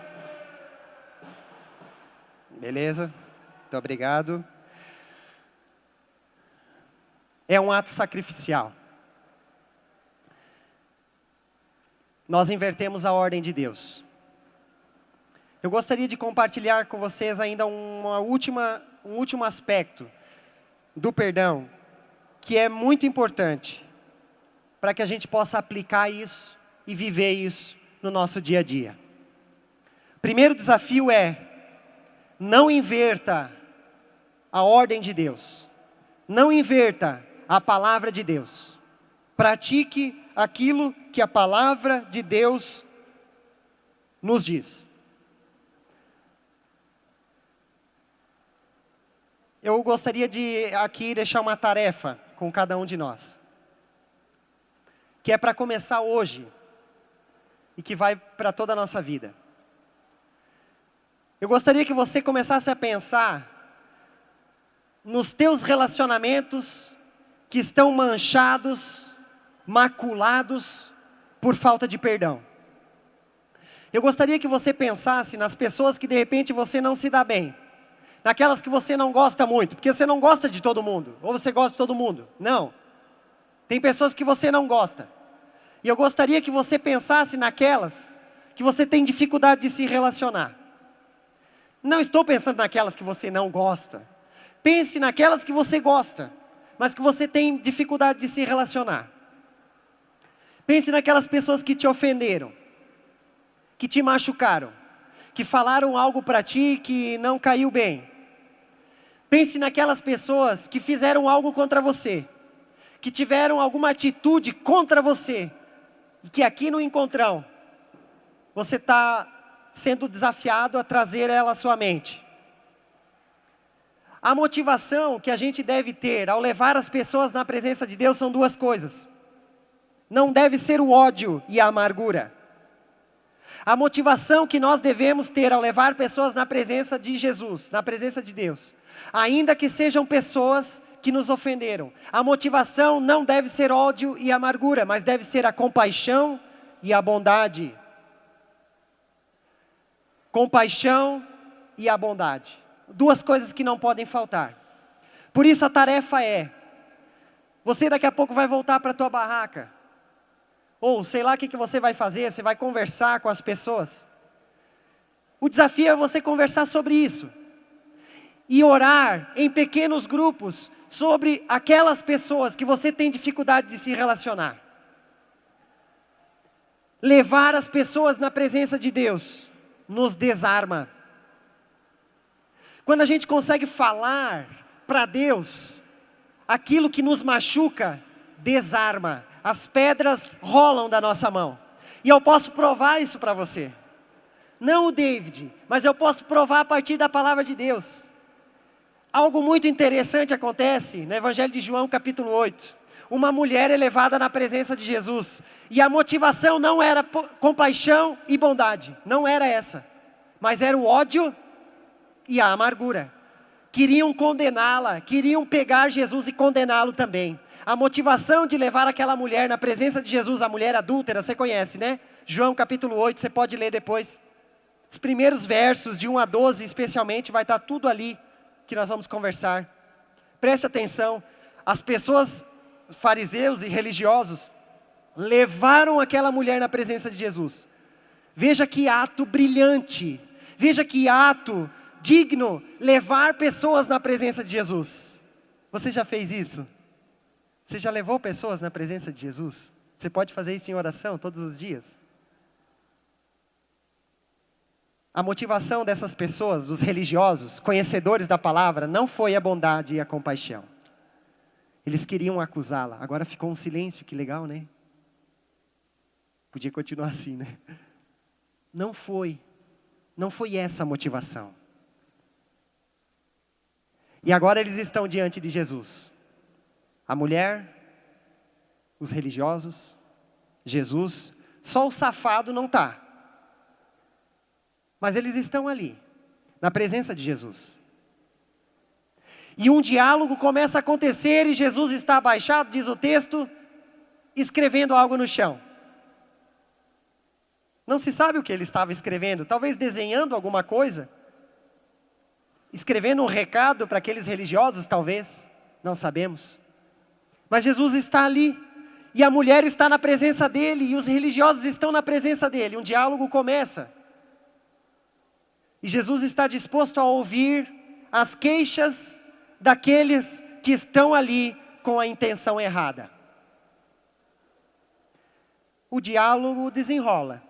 Beleza? Muito obrigado. É um ato sacrificial. Nós invertemos a ordem de Deus. Eu gostaria de compartilhar com vocês ainda um último aspecto do perdão, que é muito importante, para que a gente possa aplicar isso e viver isso no nosso dia a dia. Primeiro desafio é, não inverta a ordem de Deus. Não inverta a palavra de Deus. Pratique aquilo que a palavra de Deus nos diz. Eu gostaria de aqui deixar uma tarefa com cada um de nós, que é para começar hoje e que vai para toda a nossa vida. Eu gostaria que você começasse a pensar nos teus relacionamentos que estão manchados, maculados por falta de perdão. Eu gostaria que você pensasse nas pessoas que de repente você não se dá bem. Naquelas que você não gosta muito, porque você não gosta de todo mundo, ou você gosta de todo mundo. Não. Tem pessoas que você não gosta. E eu gostaria que você pensasse naquelas que você tem dificuldade de se relacionar. Não estou pensando naquelas que você não gosta. Pense naquelas que você gosta, mas que você tem dificuldade de se relacionar. Pense naquelas pessoas que te ofenderam, que te machucaram, que falaram algo para ti que não caiu bem. Pense naquelas pessoas que fizeram algo contra você, que tiveram alguma atitude contra você, e que aqui no encontrão, você está sendo desafiado a trazer ela à sua mente. A motivação que a gente deve ter ao levar as pessoas na presença de Deus são duas coisas. Não deve ser o ódio e a amargura. A motivação que nós devemos ter ao levar pessoas na presença de Jesus, na presença de Deus, ainda que sejam pessoas que nos ofenderam, a motivação não deve ser ódio e amargura, mas deve ser a compaixão e a bondade. Compaixão e a bondade. Duas coisas que não podem faltar. Por isso a tarefa é, você daqui a pouco vai voltar para a tua barraca, ou sei lá o que você vai fazer, você vai conversar com as pessoas. O desafio é você conversar sobre isso. E orar em pequenos grupos sobre aquelas pessoas que você tem dificuldade de se relacionar. levar as pessoas na presença de Deus nos desarma. Quando a gente consegue falar para Deus aquilo que nos machuca, desarma. As pedras rolam da nossa mão. E eu posso provar isso para você. Não o David, mas eu posso provar a partir da palavra de Deus. Algo muito interessante acontece no Evangelho de João, capítulo 8. Uma mulher é levada na presença de Jesus. E a motivação não era compaixão e bondade. Não era essa. Mas era o ódio e a amargura. Queriam condená-la. Queriam pegar Jesus e condená-lo também. A motivação de levar aquela mulher na presença de Jesus, a mulher adúltera, você conhece, né? João capítulo 8, você pode ler depois. Os primeiros versos, de 1 a 12 especialmente, vai estar tudo ali que nós vamos conversar. Preste atenção. As pessoas, fariseus e religiosos, levaram aquela mulher na presença de Jesus. Veja que ato brilhante. Veja que ato digno, levar pessoas na presença de Jesus. Você já fez isso? Você já levou pessoas na presença de Jesus? Você pode fazer isso em oração todos os dias? A motivação dessas pessoas, dos religiosos, conhecedores da palavra, não foi a bondade e a compaixão. Eles queriam acusá-la. Agora ficou um silêncio, que legal, né? Podia continuar assim, né? Não foi essa a motivação. E agora eles estão diante de Jesus. A mulher, os religiosos, Jesus, só o safado não está. Mas eles estão ali, na presença de Jesus. E um diálogo começa a acontecer e Jesus está abaixado, diz o texto, escrevendo algo no chão. Não se sabe o que ele estava escrevendo, talvez desenhando alguma coisa. Escrevendo um recado para aqueles religiosos, talvez, não sabemos. Mas Jesus está ali, e a mulher está na presença dele, e os religiosos estão na presença dele. Um diálogo começa. E Jesus está disposto a ouvir as queixas daqueles que estão ali com a intenção errada. O diálogo desenrola.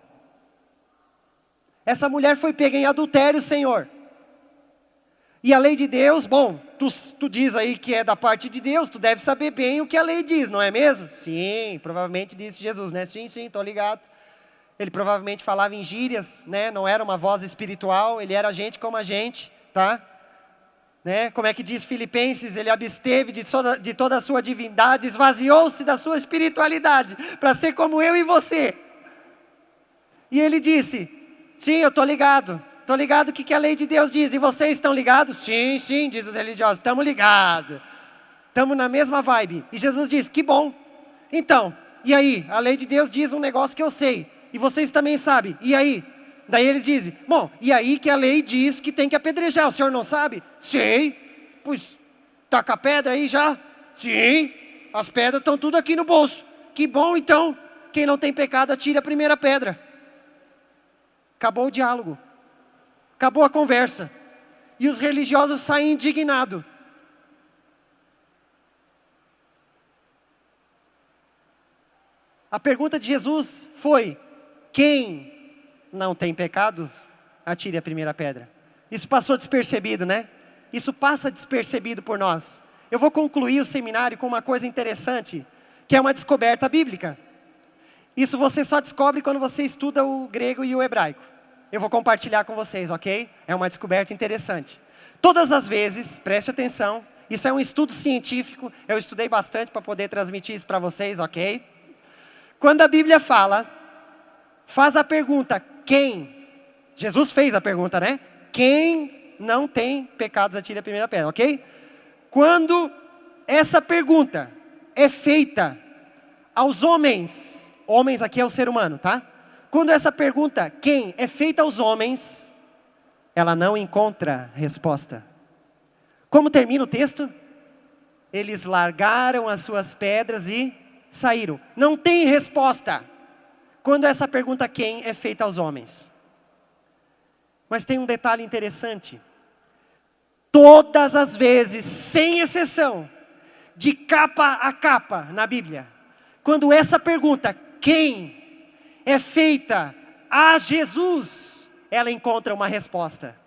Essa mulher foi pega em adultério, Senhor. E a lei de Deus, bom, tu diz aí que é da parte de Deus, tu deve saber bem o que a lei diz, não é mesmo? Sim, provavelmente disse Jesus, né? Sim, estou ligado. Ele provavelmente falava em gírias, né? Não era uma voz espiritual, ele era gente como a gente, tá? Né? Como é que diz Filipenses, ele absteve de toda a sua divindade, esvaziou-se da sua espiritualidade, para ser como eu e você. E ele disse, sim, eu estou ligado. Estou ligado o que a lei de Deus diz. E vocês estão ligados? Sim, sim, diz os religiosos. Estamos ligados. Estamos na mesma vibe. E Jesus diz, que bom. Então, e aí? A lei de Deus diz um negócio que eu sei. E vocês também sabem. E aí? Daí eles dizem, bom, e aí que a lei diz que tem que apedrejar. O senhor não sabe? Sei. Pois, taca a pedra aí já? Sim. As pedras estão tudo aqui no bolso. Que bom então. Quem não tem pecado, atire a primeira pedra. Acabou o diálogo. Acabou a conversa. E os religiosos saem indignados. A pergunta de Jesus foi, quem não tem pecados, atire a primeira pedra. Isso passou despercebido, né? Isso passa despercebido por nós. Eu vou concluir o seminário com uma coisa interessante, que é uma descoberta bíblica. Isso você só descobre quando você estuda o grego e o hebraico. Eu vou compartilhar com vocês, ok? É uma descoberta interessante. Todas as vezes, preste atenção, isso é um estudo científico, eu estudei bastante para poder transmitir isso para vocês, ok? Quando a Bíblia faz a pergunta, quem? Jesus fez a pergunta, né? Quem não tem pecados, atire a primeira pedra, ok? Quando essa pergunta é feita aos homens aqui é o ser humano, tá? Quando essa pergunta, quem, é feita aos homens, ela não encontra resposta. Como termina o texto? Eles largaram as suas pedras e saíram. Não tem resposta. Quando essa pergunta, quem, é feita aos homens. Mas tem um detalhe interessante. Todas as vezes, sem exceção, de capa a capa na Bíblia, quando essa pergunta, quem, é feita a Jesus, ela encontra uma resposta.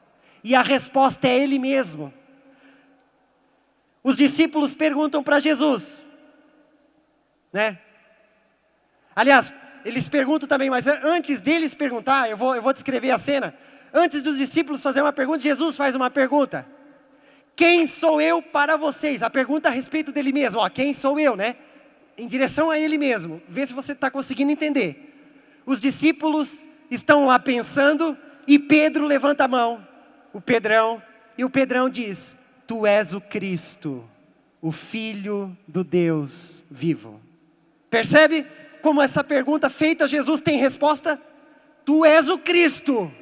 E a resposta é Ele mesmo. Os discípulos perguntam para Jesus, né? Aliás, eles perguntam também, mas antes deles perguntar, eu vou descrever a cena. Antes dos discípulos fazerem uma pergunta, Jesus faz uma pergunta. Quem sou eu para vocês? A pergunta a respeito dele mesmo. Ó, quem sou eu, né? Em direção a ele mesmo. Vê se você está conseguindo entender. Os discípulos estão lá pensando e Pedro levanta a mão. O Pedrão diz: Tu és o Cristo, o Filho do Deus vivo. Percebe como essa pergunta feita a Jesus tem resposta? Tu és o Cristo,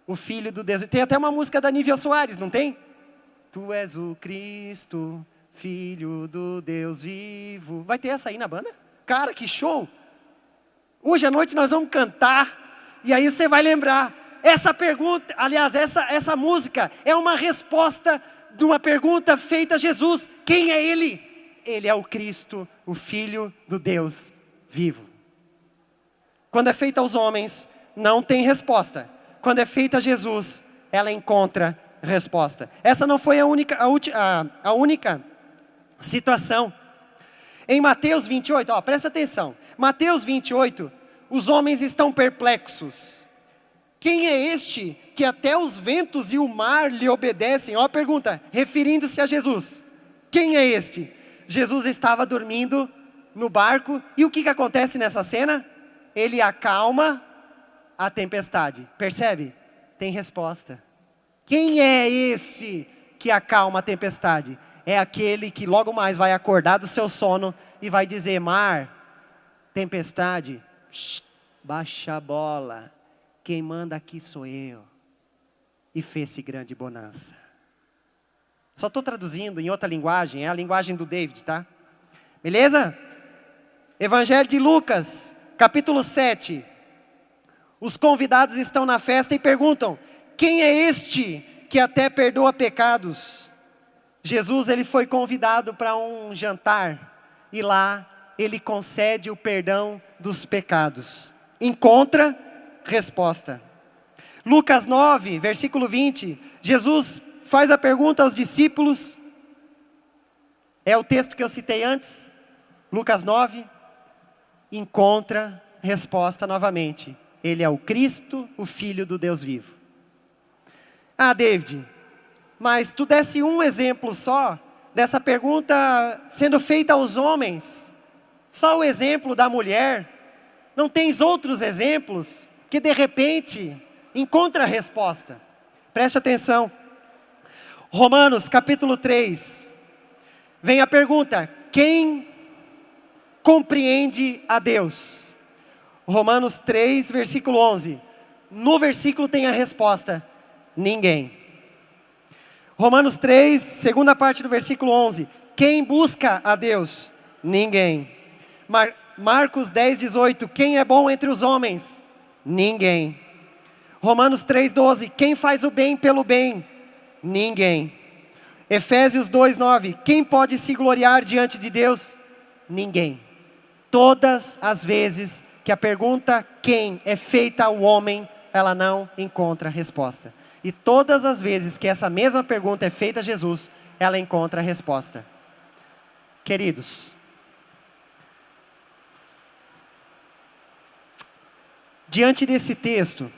o Filho do Deus. Tem até uma música da Nívia Soares, não tem? Tu és o Cristo, Filho do Deus vivo. Vai ter essa aí na banda? Cara, que show! Hoje à noite nós vamos cantar, e aí você vai lembrar. Essa pergunta, aliás, essa música é uma resposta de uma pergunta feita a Jesus. Quem é Ele? Ele é o Cristo, o Filho do Deus vivo. Quando é feita aos homens, não tem resposta. Quando é feita a Jesus, ela encontra resposta. Essa não foi a única situação. Em Mateus 28, presta atenção. Mateus 28, os homens estão perplexos. Quem é este que até os ventos e o mar lhe obedecem? Ó a pergunta, referindo-se a Jesus. Quem é este? Jesus estava dormindo no barco, e o que acontece nessa cena? Ele acalma a tempestade. Percebe? Tem resposta. Quem é esse que acalma a tempestade? É aquele que logo mais vai acordar do seu sono e vai dizer: mar, tempestade, baixa a bola, quem manda aqui sou eu. E fez-se grande bonança. Só estou traduzindo em outra linguagem, é a linguagem do David, tá? Beleza? Evangelho de Lucas, capítulo 7. Os convidados estão na festa e perguntam: quem é este que até perdoa pecados? Jesus, ele foi convidado para um jantar, e lá ele concede o perdão dos pecados. Encontra resposta. Lucas 9, versículo 20, Jesus faz a pergunta aos discípulos. É o texto que eu citei antes, Lucas 9, encontra resposta novamente. Ele é o Cristo, o Filho do Deus vivo. Ah, David, mas tu desse um exemplo só dessa pergunta sendo feita aos homens. Só o exemplo da mulher. Não tens outros exemplos que de repente encontra a resposta? Preste atenção. Romanos capítulo 3. Vem a pergunta: quem compreende a Deus? Romanos 3, versículo 11. No versículo tem a resposta: ninguém. Romanos 3, segunda parte do versículo 11. Quem busca a Deus? Ninguém. Marcos 10, 18. Quem é bom entre os homens? Ninguém. Romanos 3, 12. Quem faz o bem pelo bem? Ninguém. Efésios 2, 9. Quem pode se gloriar diante de Deus? Ninguém. Todas as vezes que a pergunta quem é feita ao homem, ela não encontra resposta. E todas as vezes que essa mesma pergunta é feita a Jesus, ela encontra a resposta. Queridos, diante desse texto,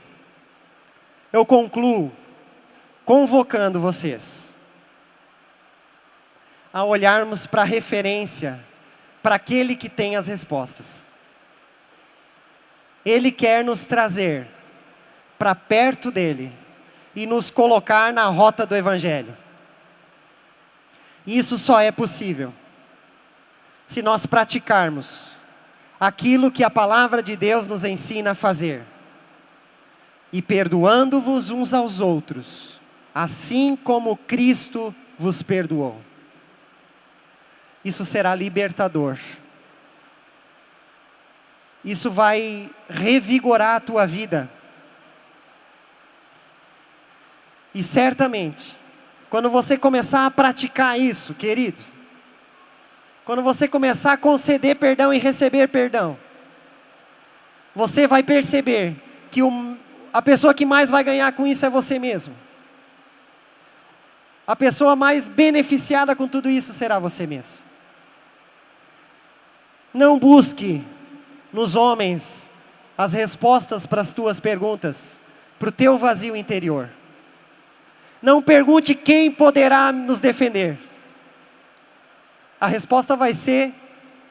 eu concluo convocando vocês a olharmos para a referência, para aquele que tem as respostas. Ele quer nos trazer para perto dele e nos colocar na rota do Evangelho. Isso só é possível se nós praticarmos aquilo que a palavra de Deus nos ensina a fazer. E perdoando-vos uns aos outros, assim como Cristo vos perdoou. Isso será libertador. Isso vai revigorar a tua vida. E certamente, quando você começar a praticar isso, queridos, quando você começar a conceder perdão e receber perdão, você vai perceber que a pessoa que mais vai ganhar com isso é você mesmo. A pessoa mais beneficiada com tudo isso será você mesmo. Não busque nos homens as respostas para as tuas perguntas, para o teu vazio interior. Não pergunte quem poderá nos defender. A resposta vai ser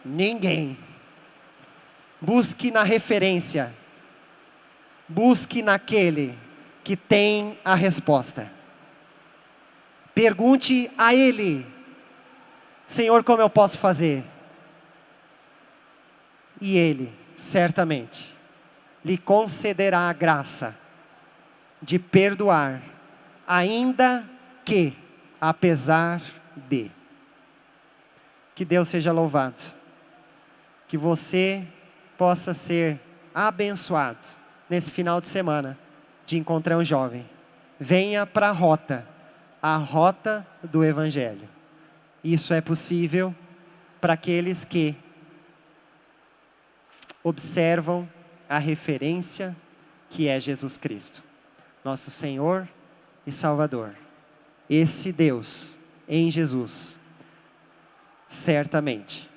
ninguém. Busque na referência. Busque naquele que tem a resposta. Pergunte a Ele: Senhor, como eu posso fazer? E Ele, certamente, lhe concederá a graça de perdoar, ainda que, apesar de. Que Deus seja louvado. Que você possa ser abençoado nesse final de semana de encontrar um jovem. Venha para a rota do Evangelho. Isso é possível para aqueles que observam a referência que é Jesus Cristo, nosso Senhor e Salvador. Esse Deus em Jesus, certamente,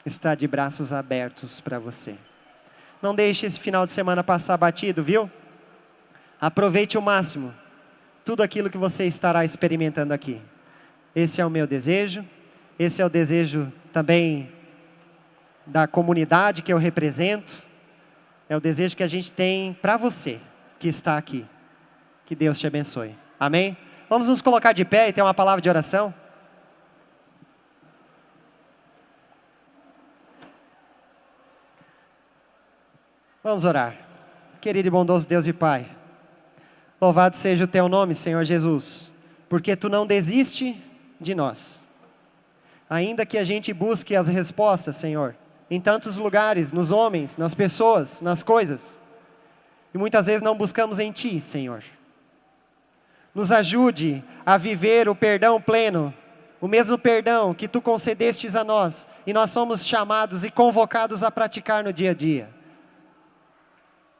está de braços abertos para você. Não deixe esse final de semana passar batido, viu? Aproveite o máximo tudo aquilo que você estará experimentando aqui. Esse é o meu desejo, esse é o desejo também da comunidade que eu represento, é o desejo que a gente tem para você que está aqui. Que Deus te abençoe. Amém? Vamos nos colocar de pé e ter uma palavra de oração? Vamos orar. Querido e bondoso Deus e Pai, louvado seja o Teu nome, Senhor Jesus, porque Tu não desiste de nós. Ainda que a gente busque as respostas, Senhor, em tantos lugares, nos homens, nas pessoas, nas coisas, e muitas vezes não buscamos em Ti, Senhor. Nos ajude a viver o perdão pleno, o mesmo perdão que Tu concedestes a nós, e nós somos chamados e convocados a praticar no dia a dia.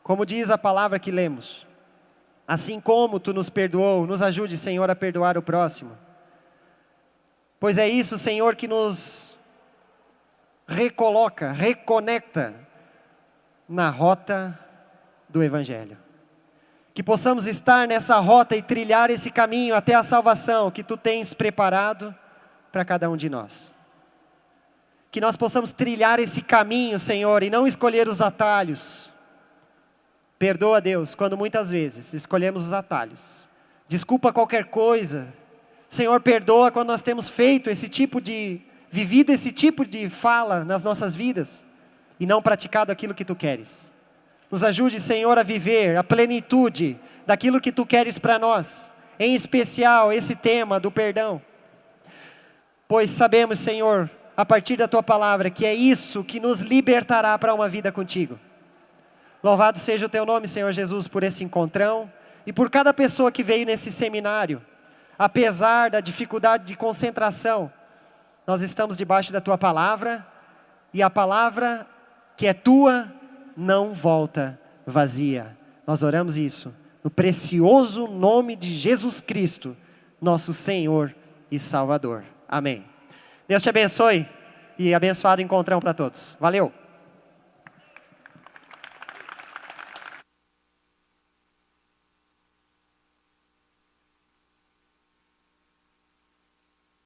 Como diz a palavra que lemos, assim como Tu nos perdoou, nos ajude, Senhor, a perdoar o próximo. Pois é isso, Senhor, que nos recoloca, reconecta na rota do Evangelho. Que possamos estar nessa rota e trilhar esse caminho até a salvação que Tu tens preparado para cada um de nós. Que nós possamos trilhar esse caminho, Senhor, e não escolher os atalhos. Perdoa, Deus, quando muitas vezes escolhemos os atalhos. Desculpa qualquer coisa. Senhor, perdoa quando nós temos feito vivido esse tipo de fala nas nossas vidas e não praticado aquilo que Tu queres. Nos ajude, Senhor, a viver a plenitude daquilo que Tu queres para nós, em especial esse tema do perdão. Pois sabemos, Senhor, a partir da Tua palavra, que é isso que nos libertará para uma vida contigo. Louvado seja o Teu nome, Senhor Jesus, por esse encontrão e por cada pessoa que veio nesse seminário. Apesar da dificuldade de concentração, nós estamos debaixo da Tua palavra, e a palavra que é Tua não volta vazia. Nós oramos isso no precioso nome de Jesus Cristo, nosso Senhor e Salvador. Amém. Deus te abençoe e abençoado encontrão para todos. Valeu!